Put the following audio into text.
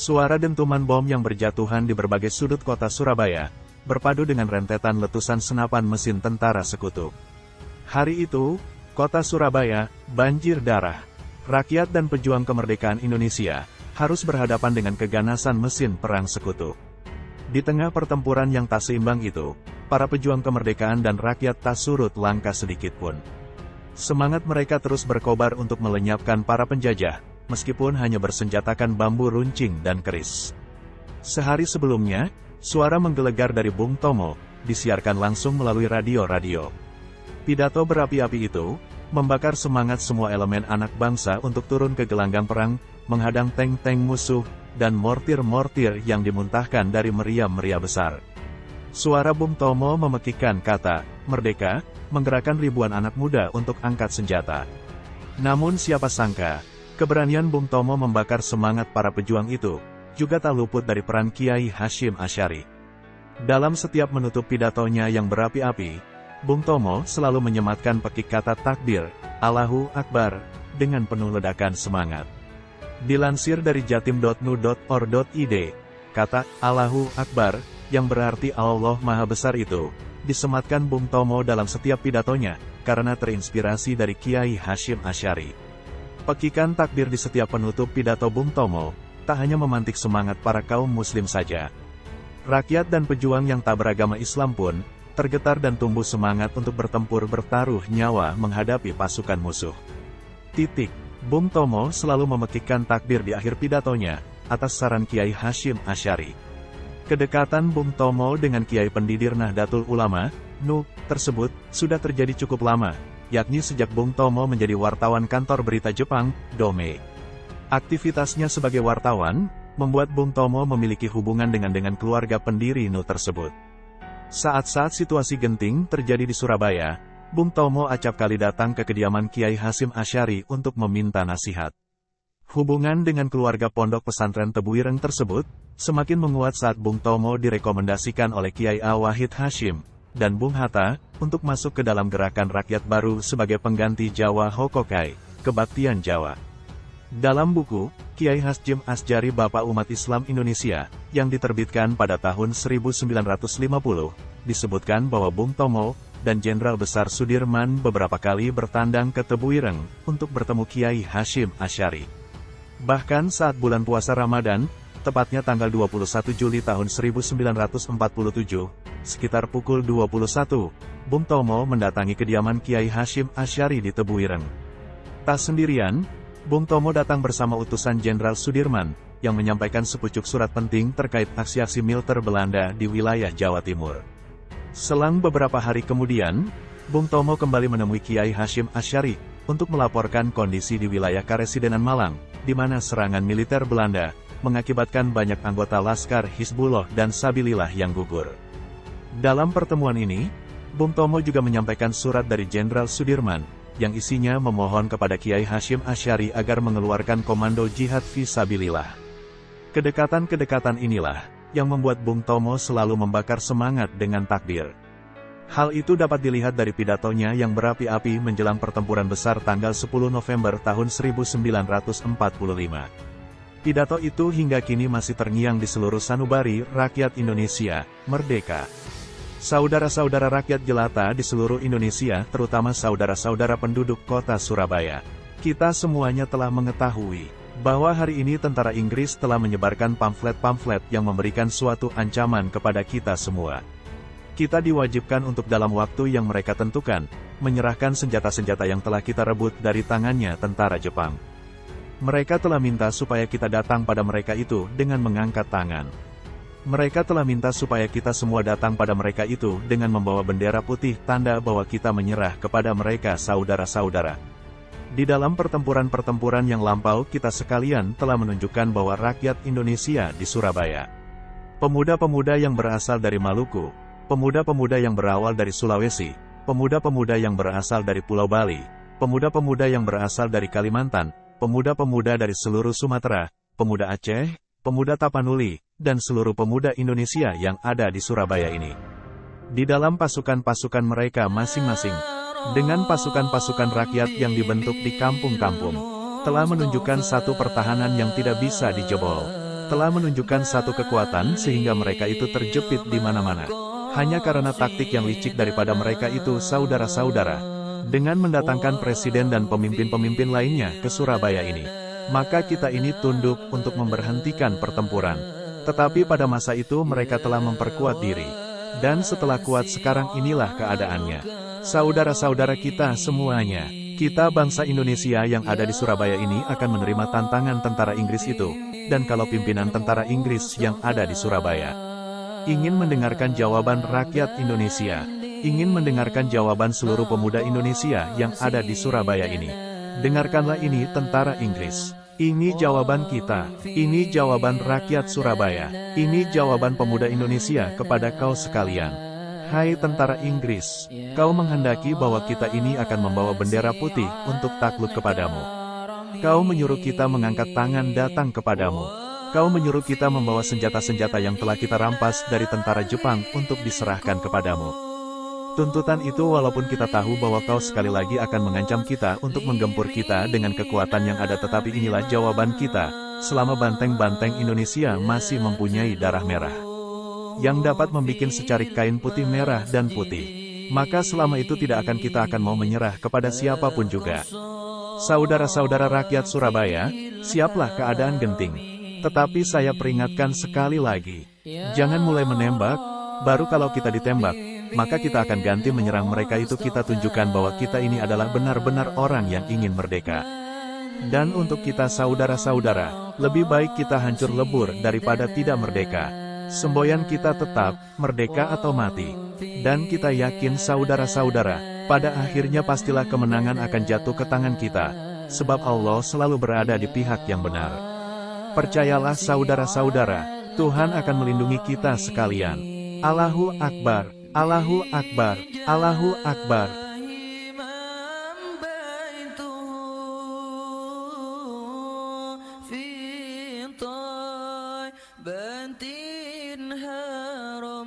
Suara dentuman bom yang berjatuhan di berbagai sudut kota Surabaya, berpadu dengan rentetan letusan senapan mesin tentara sekutu. Hari itu, kota Surabaya, banjir darah. Rakyat dan pejuang kemerdekaan Indonesia, harus berhadapan dengan keganasan mesin perang sekutu. Di tengah pertempuran yang tak seimbang itu, para pejuang kemerdekaan dan rakyat tak surut langkah sedikit pun. Semangat mereka terus berkobar untuk melenyapkan para penjajah, meskipun hanya bersenjatakan bambu runcing dan keris. Sehari sebelumnya, suara menggelegar dari Bung Tomo, disiarkan langsung melalui radio-radio. Pidato berapi-api itu, membakar semangat semua elemen anak bangsa untuk turun ke gelanggang perang, menghadang tank-tank musuh, dan mortir-mortir yang dimuntahkan dari meriam-meriam besar. Suara Bung Tomo memekikkan kata, "Merdeka," menggerakkan ribuan anak muda untuk angkat senjata. Namun siapa sangka, keberanian Bung Tomo membakar semangat para pejuang itu, juga tak luput dari peran Kiai Hasyim Asy'ari. Dalam setiap menutup pidatonya yang berapi-api, Bung Tomo selalu menyematkan pekik kata takbir, Allahu Akbar, dengan penuh ledakan semangat. Dilansir dari jatim.nu.or.id, kata Allahu Akbar, yang berarti Allah Maha Besar itu, disematkan Bung Tomo dalam setiap pidatonya, karena terinspirasi dari Kiai Hasyim Asy'ari. Pekikan takbir di setiap penutup pidato Bung Tomo, tak hanya memantik semangat para kaum muslim saja. Rakyat dan pejuang yang tak beragama Islam pun, tergetar dan tumbuh semangat untuk bertempur bertaruh nyawa menghadapi pasukan musuh. Bung Tomo selalu memekikkan takbir di akhir pidatonya, atas saran Kiai Hasyim Asy'ari. Kedekatan Bung Tomo dengan Kiai Pendidir Nahdlatul Ulama, NU, tersebut, sudah terjadi cukup lama, yakni sejak Bung Tomo menjadi wartawan kantor berita Jepang, Dome. Aktivitasnya sebagai wartawan, membuat Bung Tomo memiliki hubungan dengan keluarga pendiri NU tersebut. Saat-saat situasi genting terjadi di Surabaya, Bung Tomo acap kali datang ke kediaman Kiai Hasyim Asy'ari untuk meminta nasihat. Hubungan dengan keluarga pondok pesantren Tebuireng tersebut, semakin menguat saat Bung Tomo direkomendasikan oleh Kiai A. Wahid Hasyim, dan Bung Hatta, untuk masuk ke dalam gerakan rakyat baru sebagai pengganti Jawa Hokokai, Kebaktian Jawa. Dalam buku, Kiai Hasyim Asy'ari Bapak Umat Islam Indonesia, yang diterbitkan pada tahun 1950, disebutkan bahwa Bung Tomo dan Jenderal Besar Sudirman beberapa kali bertandang ke Tebuireng untuk bertemu Kiai Hasyim Asy'ari. Bahkan saat bulan puasa Ramadan, tepatnya tanggal 21 Juli tahun 1947, sekitar pukul 21, Bung Tomo mendatangi kediaman Kiai Hasyim Asy'ari di Tebuireng. Tak sendirian, Bung Tomo datang bersama utusan Jenderal Sudirman, yang menyampaikan sepucuk surat penting terkait aksi-aksi militer Belanda di wilayah Jawa Timur. Selang beberapa hari kemudian, Bung Tomo kembali menemui Kiai Hasyim Asy'ari, untuk melaporkan kondisi di wilayah Karesidenan Malang, di mana serangan militer Belanda, mengakibatkan banyak anggota Laskar Hizbullah dan Sabilillah yang gugur. Dalam pertemuan ini, Bung Tomo juga menyampaikan surat dari Jenderal Sudirman, yang isinya memohon kepada Kiai Hasyim Asy'ari agar mengeluarkan komando jihad fi sabilillah. Kedekatan-kedekatan inilah, yang membuat Bung Tomo selalu membakar semangat dengan takbir. Hal itu dapat dilihat dari pidatonya yang berapi-api menjelang pertempuran besar tanggal 10 November tahun 1945. Pidato itu hingga kini masih terngiang di seluruh sanubari rakyat Indonesia, merdeka. Saudara-saudara rakyat jelata di seluruh Indonesia, terutama saudara-saudara penduduk kota Surabaya, kita semuanya telah mengetahui bahwa hari ini tentara Inggris telah menyebarkan pamflet-pamflet yang memberikan suatu ancaman kepada kita semua. Kita diwajibkan untuk dalam waktu yang mereka tentukan, menyerahkan senjata-senjata yang telah kita rebut dari tangannya tentara Jepang. Mereka telah minta supaya kita datang pada mereka itu dengan mengangkat tangan. Mereka telah minta supaya kita semua datang pada mereka itu dengan membawa bendera putih, tanda bahwa kita menyerah kepada mereka saudara-saudara. Di dalam pertempuran-pertempuran yang lampau kita sekalian telah menunjukkan bahwa rakyat Indonesia di Surabaya, pemuda-pemuda yang berasal dari Maluku, pemuda-pemuda yang berawal dari Sulawesi, pemuda-pemuda yang berasal dari Pulau Bali, pemuda-pemuda yang berasal dari Kalimantan, pemuda-pemuda dari seluruh Sumatera, pemuda Aceh, pemuda Tapanuli, dan seluruh pemuda Indonesia yang ada di Surabaya ini. Di dalam pasukan-pasukan mereka masing-masing, dengan pasukan-pasukan rakyat yang dibentuk di kampung-kampung, telah menunjukkan satu pertahanan yang tidak bisa dijebol, telah menunjukkan satu kekuatan sehingga mereka itu terjepit di mana-mana. Hanya karena taktik yang licik daripada mereka itu, saudara-saudara, dengan mendatangkan presiden dan pemimpin-pemimpin lainnya ke Surabaya ini, maka kita ini tunduk untuk memberhentikan pertempuran. Tetapi pada masa itu mereka telah memperkuat diri. Dan setelah kuat sekarang inilah keadaannya. Saudara-saudara kita semuanya, kita bangsa Indonesia yang ada di Surabaya ini akan menerima tantangan tentara Inggris itu. Dan kalau pimpinan tentara Inggris yang ada di Surabaya ingin mendengarkan jawaban rakyat Indonesia, ingin mendengarkan jawaban seluruh pemuda Indonesia yang ada di Surabaya ini, dengarkanlah ini tentara Inggris. Ini jawaban kita, ini jawaban rakyat Surabaya, ini jawaban pemuda Indonesia kepada kau sekalian. Hai tentara Inggris, kau menghendaki bahwa kita ini akan membawa bendera putih untuk takluk kepadamu. Kau menyuruh kita mengangkat tangan datang kepadamu. Kau menyuruh kita membawa senjata-senjata yang telah kita rampas dari tentara Jepang untuk diserahkan kepadamu. Tuntutan itu walaupun kita tahu bahwa kau sekali lagi akan mengancam kita untuk menggempur kita dengan kekuatan yang ada, tetapi inilah jawaban kita, selama banteng-banteng Indonesia masih mempunyai darah merah yang dapat membuat secarik kain putih, merah dan putih, maka selama itu tidak akan kita akan mau menyerah kepada siapapun juga. Saudara-saudara rakyat Surabaya, siaplah keadaan genting. Tetapi saya peringatkan sekali lagi, jangan mulai menembak, baru kalau kita ditembak, maka kita akan ganti menyerang mereka itu. Kita tunjukkan bahwa kita ini adalah benar-benar orang yang ingin merdeka. Dan untuk kita saudara-saudara, lebih baik kita hancur lebur daripada tidak merdeka. Semboyan kita tetap, merdeka atau mati. Dan kita yakin saudara-saudara, pada akhirnya pastilah kemenangan akan jatuh ke tangan kita, sebab Allah selalu berada di pihak yang benar. Percayalah saudara-saudara, Tuhan akan melindungi kita sekalian. Allahu Akbar, Allahu Akbar, Allahu Akbar.